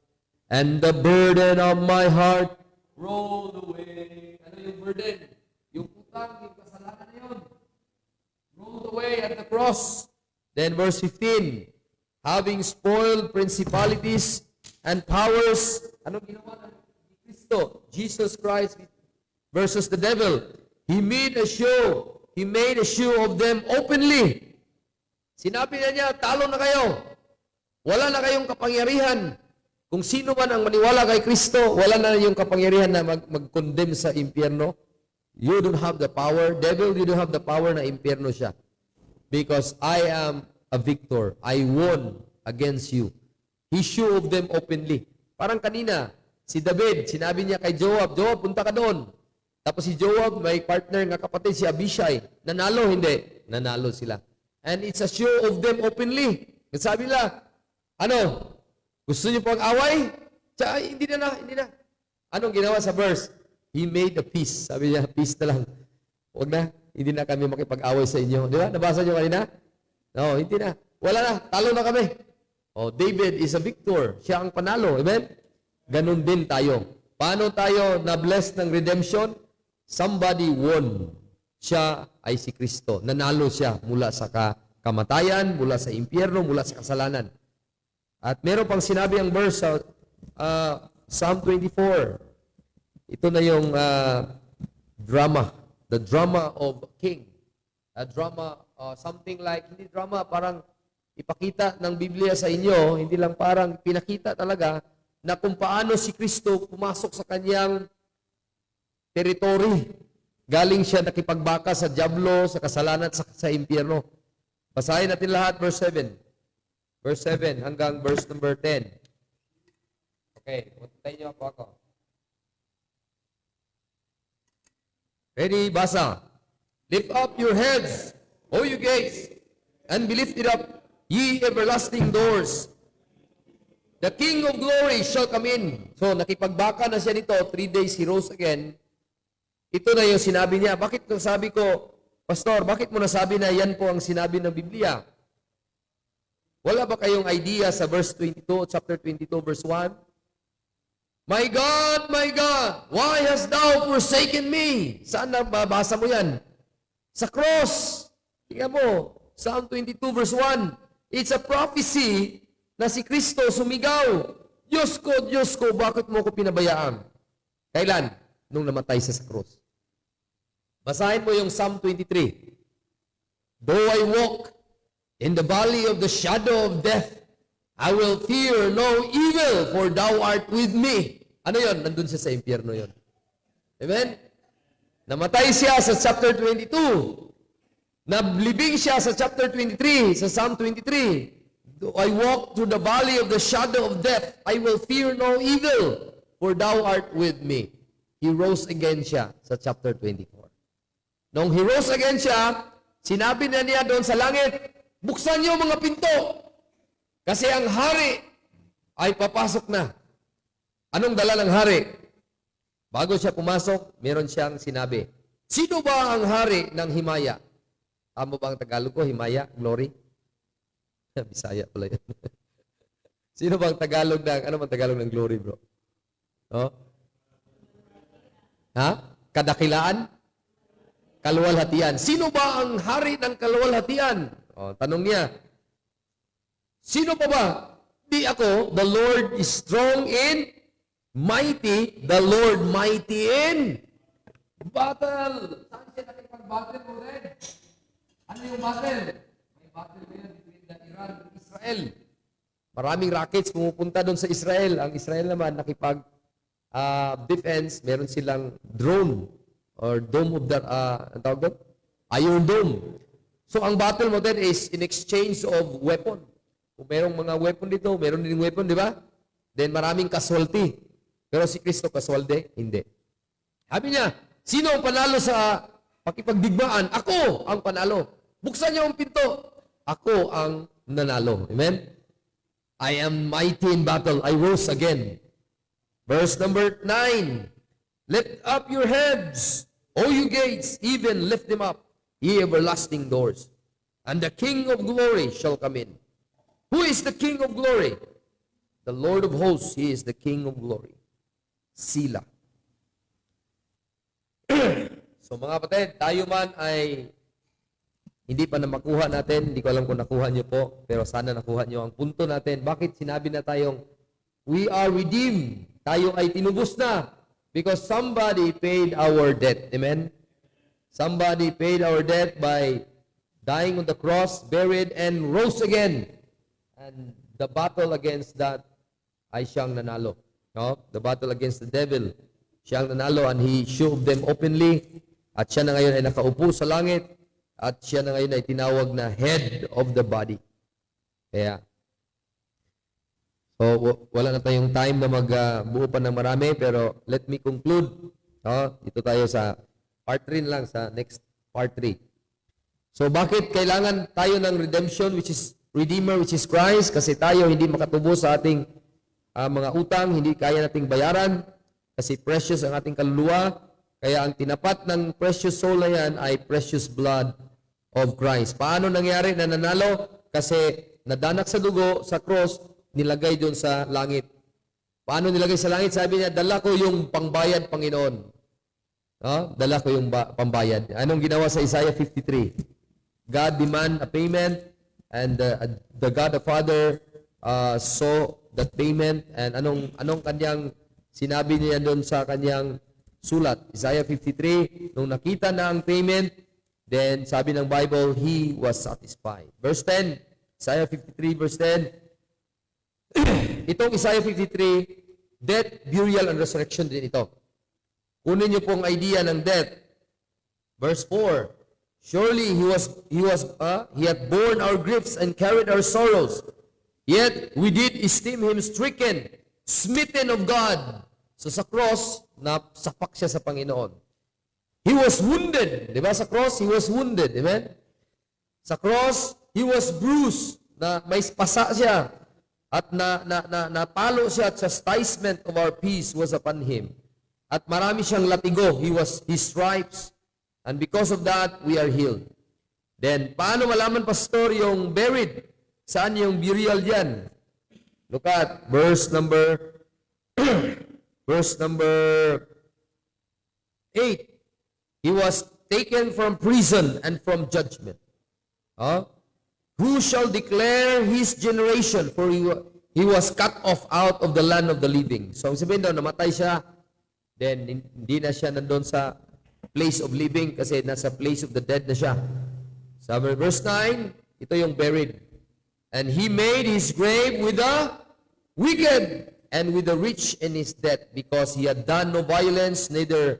and the burden of my heart rolled away. Ano yung burden? Yung utang, yung kasalanan na yun. Rolled away at the cross. Then verse 15, having spoiled principalities and powers, anong ginawa ng Kristo? Jesus Christ versus the devil. He made a show of them openly. Sinabi niya, talo na kayo. Wala na kayong kapangyarihan. Kung sino man ang maniwala kay Kristo, wala na yung kapangyarihan na mag-condemn sa impyerno. You don't have the power. Devil, you don't have the power na impyerno siya. Because I am a victor. I won against you. He showed them openly. Parang kanina, si David, sinabi niya kay Joab, Joab, punta ka doon. Tapos si Joab, may partner nga kapatid, si Abishai. Nanalo, hindi. Nanalo sila. And it's a show of them openly. Sabi nila, ano? Gusto niyo pang away? Hindi na. Anong ginawa sa verse? He made a peace. Sabi niya, peace na lang. Huwag na. Hindi na kami makipag-away sa inyo. Di ba? Nabasa niyo kanina? No, hindi na. Wala na. Talo na kami. David is a victor. Siya ang panalo. Amen? Ganun din tayo. Paano tayo na-bless ng redemption? Somebody won. Siya ay si Kristo. Nanalo siya mula sa kamatayan, mula sa impyerno, mula sa kasalanan. At meron pang sinabi ang verse sa Psalm 24. Ito na yung drama. The drama of a king. A drama, something like, hindi drama, parang ipakita ng Biblia sa inyo, hindi lang parang pinakita talaga na kung paano si Kristo pumasok sa kanyang territory. Galing siya nakipagbaka sa diablo, sa kasalanan, sa impyerno. Basahin natin lahat, verse 7. Verse 7 hanggang verse number 10. Okay, puntayin niyo ako. Ready? Basa. Lift up your heads, O you gates, and be lifted up, ye everlasting doors. The King of glory shall come in. So, nakipagbaka na siya nito. 3 days he rose again. Ito na yung sinabi niya. Bakit sabi ko, Pastor, bakit mo nasabi na yan po ang sinabi ng Biblia? Wala ba kayong idea sa verse 22, chapter 22, verse 1? My God, why hast thou forsaken me? Saan na babasa mo yan? Sa cross. Tingnan mo, Psalm 22, verse 1. It's a prophecy na si Kristo sumigaw. Diyos ko, bakit mo ko pinabayaan? Kailan? Nung namatay siya sa cross. Basahin mo yung Psalm 23. Though I walk in the valley of the shadow of death, I will fear no evil, for thou art with me. Ano yon? Nandun siya sa impyerno yon. Amen? Namatay siya sa chapter 22. Nablibing siya sa chapter 23, sa Psalm 23. Though I walk through the valley of the shadow of death, I will fear no evil, for thou art with me. He rose again siya sa chapter 24. Nung he rose again siya, sinabi na niya doon sa langit, buksan niyo mga pinto, kasi ang hari ay papasok na. Anong dala ng hari? Bago siya pumasok, meron siyang sinabi, sino ba ang hari ng himaya? Tama ba ang Tagalog ko? Himaya? Glory? Bisaya pala yun. Sino ba ang Tagalog ng, ano bang Tagalog ng glory, bro? Oh? Ha? Kadakilaan? Kaluwalhatian. Sino ba ang hari ng kaluwalhatian? Oh, tanong niya. Sino pa ba? Di ako, the Lord is strong in mighty, the Lord mighty in battle. Saan siya nakipag-battle mo rin? Ano yung battle? May battle ngayon between the Iran and Israel. Maraming rockets pumupunta doon sa Israel. Ang Israel naman defense, meron silang drone or dome of the, ang tawag doon? Iron Dome. So ang battle mo din is in exchange of weapon. Kung merong mga weapon dito, meron din weapon, di ba? Then maraming casualty. Pero si Kristo casualty? Hindi. Sabi niya, sino ang panalo sa pakipagdigmaan? Ako ang panalo. Buksan niyo ang pinto. Ako ang nanalo. Amen? I am mighty in battle. I rose again. Verse number 9. Lift up your heads, O you gates, even lift them up, ye everlasting doors. And the King of glory shall come in. Who is the King of glory? The Lord of hosts, He is the King of glory. Sila. So mga kapatid, tayo man ay hindi pa na makuha natin, hindi ko alam kung nakuha niyo po, pero sana nakuha niyo ang punto natin. Bakit sinabi na tayong we are redeemed? Tayo ay tinubos na because somebody paid our debt. Amen? Somebody paid our debt by dying on the cross, buried, and rose again. And the battle against that ay siyang nanalo. No? The battle against the devil, siyang nanalo, and he showed them openly. At siya na ngayon ay nakaupo sa langit. At siya na ngayon ay tinawag na head of the body. Kaya, so wala na tayong time na magbuo pa ng marami, pero let me conclude. Dito tayo sa part 3 lang, sa next part 3. So bakit kailangan tayo ng redemption, which is Redeemer, which is Christ? Kasi tayo hindi makatubo sa ating mga utang, hindi kaya nating bayaran, kasi precious ang ating kaluluwa. Kaya ang tinapat ng precious soul na yan ay precious blood of Christ. Paano nangyari na nanalo? Kasi nadanak sa dugo, sa cross, nilagay doon sa langit. Paano nilagay sa langit? Sabi niya, dala ko yung pangbayad, Panginoon. Dala ko yung pambayad. Anong ginawa sa Isaiah 53? God demand a payment, and the God the Father saw that payment, and anong kanyang sinabi niya doon sa kanyang sulat? Isaiah 53, nung nakita na ang payment, then sabi ng Bible, He was satisfied. Verse 10, Isaiah 53 verse 10, itong Isaiah 53, death, burial, and resurrection din ito. Kunin niyo pong idea ng death. Verse 4, surely He hath borne our griefs and carried our sorrows. Yet we did esteem Him stricken, smitten of God. So sa cross, nasapak siya sa Panginoon. He was wounded. Di ba sa cross, He was wounded. Amen? Sa cross, He was bruised. Na may pasa siya. At napalo siya at chastisement of our peace was upon Him. At marami siyang latigo. His stripes. And because of that, we are healed. Then, paano malaman, Pastor, yung buried? Saan yung burial diyan? Look at verse number 8. He was taken from prison and from judgment. Who shall declare His generation? For he was cut off out of the land of the living. So, sabihin daw, namatay siya. Then, hindi na siya nandun sa place of living kasi nasa place of the dead na siya. Sabi, verse 9, ito yung buried. And He made His grave with the wicked and with the rich in his death, because he had done no violence, neither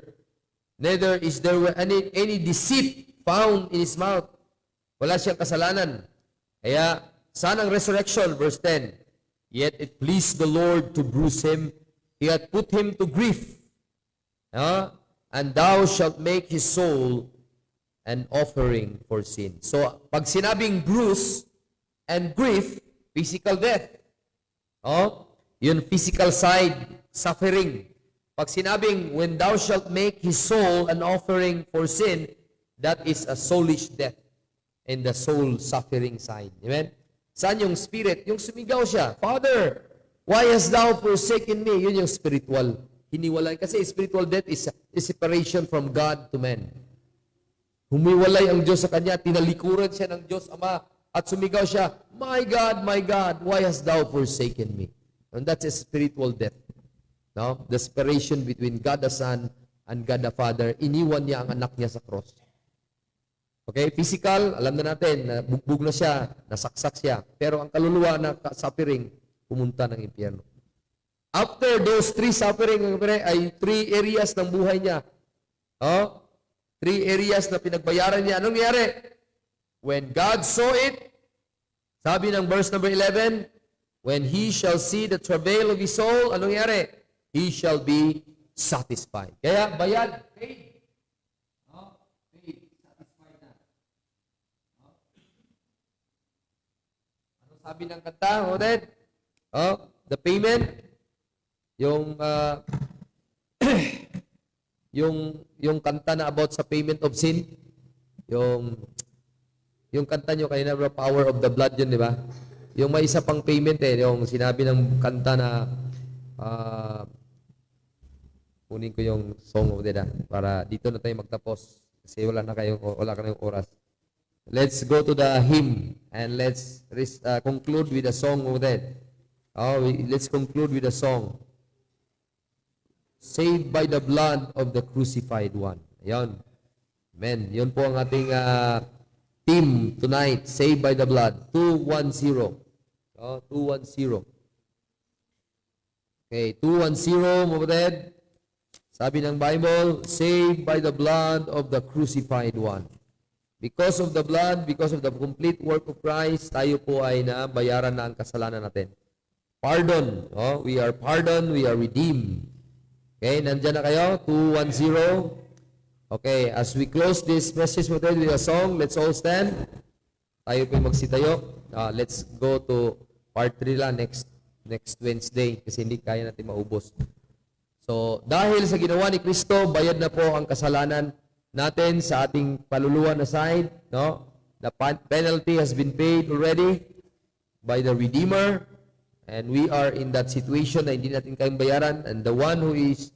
is there any deceit found in his mouth. Wala siyang kasalanan. Kaya, saan ang resurrection? Verse 10, yet it pleased the Lord to bruise him. He had put him to grief. And thou shalt make his soul an offering for sin. So, pag sinabing bruise and grief, physical death. Yun physical side, suffering. Pag sinabing, when thou shalt make his soul an offering for sin, that is a soulish death and the soul suffering side. Amen? Saan yung spirit? Yung sumigaw siya, Father, why hast thou forsaken me? Yun yung spiritual. Hiniwalay. Kasi spiritual death is a separation from God to man. Humiwalay ang Diyos sa kanya, tinalikuran siya ng Diyos Ama, at sumigaw siya, my God, why hast thou forsaken me? And that's a spiritual death. No? The separation between God the Son and God the Father, iniwan niya ang anak niya sa cross. Okay, physical, alam na natin, bugbog na siya, nasaksak siya. Pero ang kaluluwa na suffering, pumunta ng impyerno. After those three suffering, ay three areas ng buhay niya. Three areas na pinagbayaran niya. Anong nangyari? When God saw it, sabi ng verse number 11, when he shall see the travail of his soul, anong nangyari? He shall be satisfied. Kaya, bayad, paid. Paid, satisfied na. Ano sabi ng kanta, Oded? The payment, yung yung kanta na about sa payment of sin, yung kanta nyo kanina, power of the blood yun, di ba? Yung may isa pang payment yung sinabi ng kanta na kunin ko yung song of the para dito na tayo magtapos kasi wala kayong oras. Let's go to the hymn and let's conclude with a song of that. Let's conclude with a song. Saved by the blood of the crucified one. Ayan. Amen. Yun po ang ating theme tonight. Saved by the blood. 210. 210. Okay, 210, Mabaded. Sabi ng Bible, saved by the blood of the crucified one. Because of the blood, because of the complete work of Christ, tayo po ay nabayaran na ang kasalanan natin. Pardon. We are pardoned, we are redeemed. Okay, nandyan na kayo? 210. Okay, as we close this message with a song, let's all stand. Tayo po magsitayo. Let's go to part 3 lang next Wednesday kasi hindi kaya natin maubos. So, dahil sa ginawa ni Kristo, bayad na po ang kasalanan natin sa ating paluluwa na side. No? The penalty has been paid already by the Redeemer. And we are in that situation na hindi natin kayang bayaran. And the one who is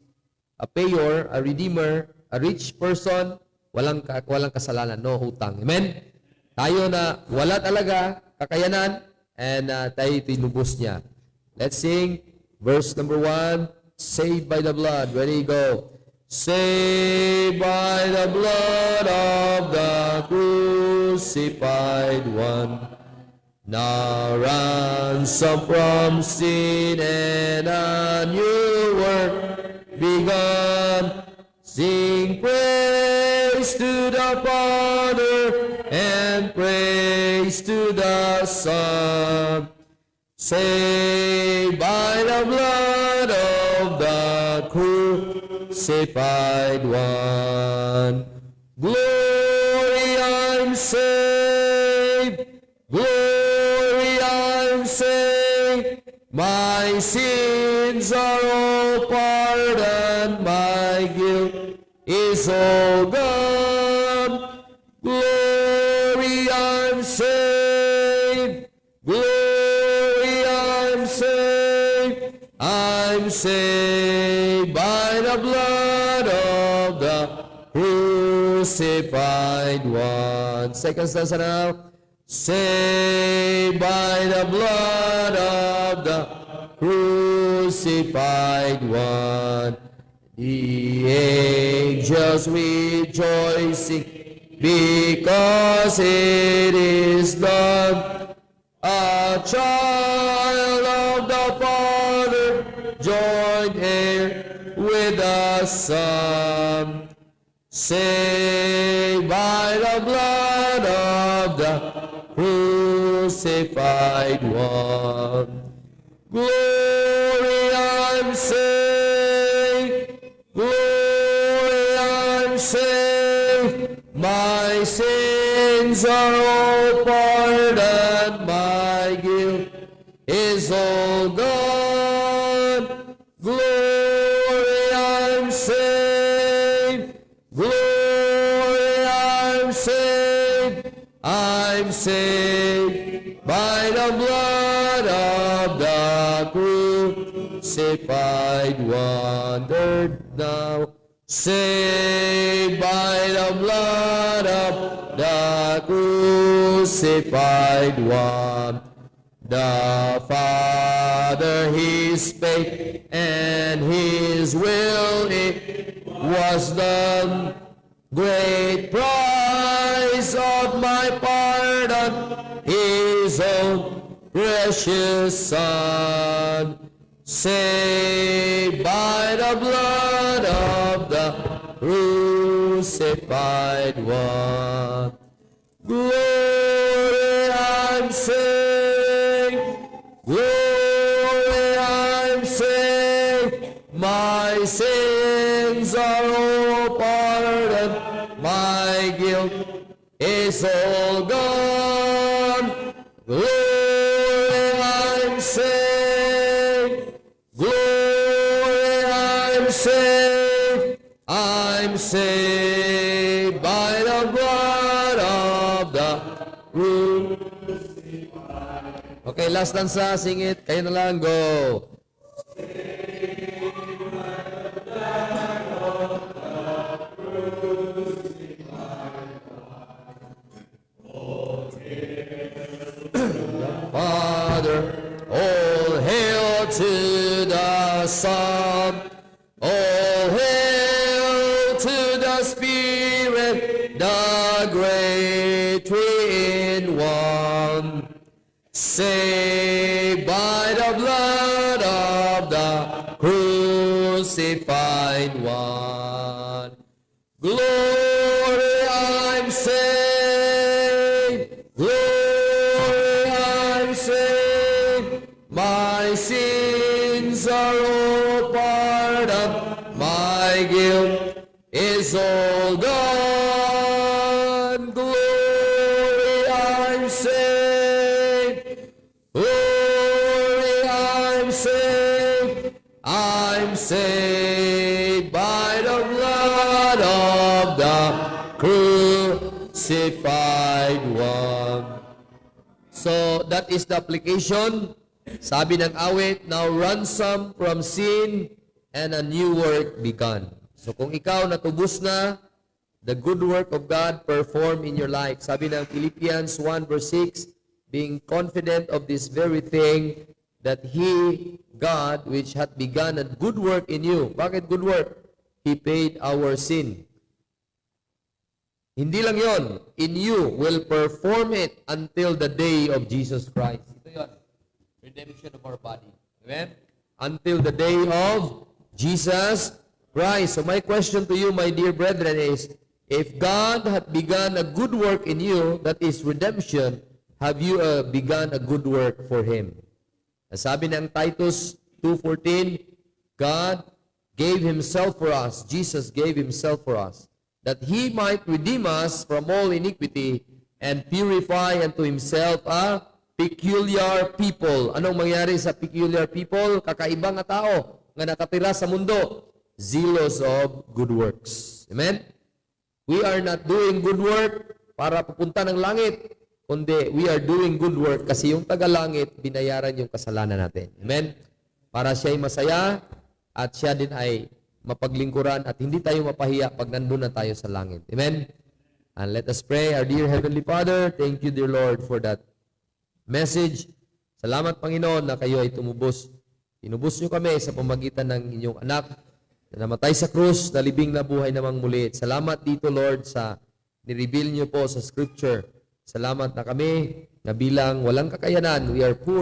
a payer, a redeemer, a rich person, walang kasalanan, no utang. Amen? Tayo na wala talaga kakayanan and tayo tinubos niya. Let's sing verse number 1. Saved by the blood. Ready, go. Saved by the blood of the crucified one. Now ransom from sin and a new work begun. Sing praise to the Father and praise to the Son. Saved by the blood of the crucified one. Glory, I'm saved. Glory, I'm saved. My sins are all pardoned. My guilt is all gone. Glory, I'm saved. Glory, I'm saved. I'm saved by the blood of the crucified one. Second stanza now. Saved by the blood of the crucified one. The angels rejoicing because it is done. A child of the Father, joined heir with the Son. saved by the blood of the crucified one. Glory, I'm saved. Glory, I'm saved. My sins are all pardoned. My guilt is all gone. Glory, I'm saved. Glory, I'm saved. I'm saved by the blood of the crucified one. Third now, saved by the blood of the crucified one. The Father, His faith and His will, it was done. Great price of my pardon, His own precious Son, saved by the blood of the crucified one. Glory, I'm saved. Glory, I'm saved. My sins are all pardoned. My guilt is all gone. Glory, I'm saved. Glory, I'm saved. I'm saved by the blood of the crucified. Okay, last dansa, sing it. Kayo na lang, go. Father, all hail to the Son, all hail to the Spirit, the great Three-in-One, saved by the blood of the crucified one. Glory, I'm saved. Glory, I'm saved. My sins are all pardoned. My guilt is all gone. Glory, I'm saved. Glory, I'm saved. I'm saved by the blood of the crucified one. So, that is the application. Sabi ng awit, now ransom from sin and a new work begun. So, kung ikaw natubos na, the good work of God perform in your life. Sabi ng Philippians 1 verse 6, being confident of this very thing, that He, God, which hath begun a good work in you. Bakit good work? He paid our sin. Hindi lang yon, in you will perform it until the day of Jesus Christ. Ito yon, redemption of our body. Amen? Until the day of Jesus Christ. So my question to you, my dear brethren, is, if God hath begun a good work in you, that is redemption, have you begun a good work for Him? Sabi ng Titus 2:14, God gave Himself for us, Jesus gave Himself for us, that He might redeem us from all iniquity and purify unto Himself a peculiar people. Anong mangyari sa peculiar people? Kakaibang na tao nga nakatira sa mundo, zealous of good works. Amen? We are not doing good work para pupunta ng langit, kundi we are doing good work kasi yung taga-langit, binayaran yung kasalanan natin. Amen? Para siya ay masaya at siya din ay mapaglingkuran at hindi tayo mapahiya pag nandun na tayo sa langit. Amen? And let us pray. Our dear Heavenly Father, thank you, dear Lord, for that message. Salamat, Panginoon, na kayo ay tumubos. Tinubos niyo kami sa pamagitan ng inyong anak na namatay sa krus, na libing na buhay namang muli. Salamat dito, Lord, sa nireveal niyo po sa Scripture. Salamat na kami na bilang walang kakayanan, we are poor.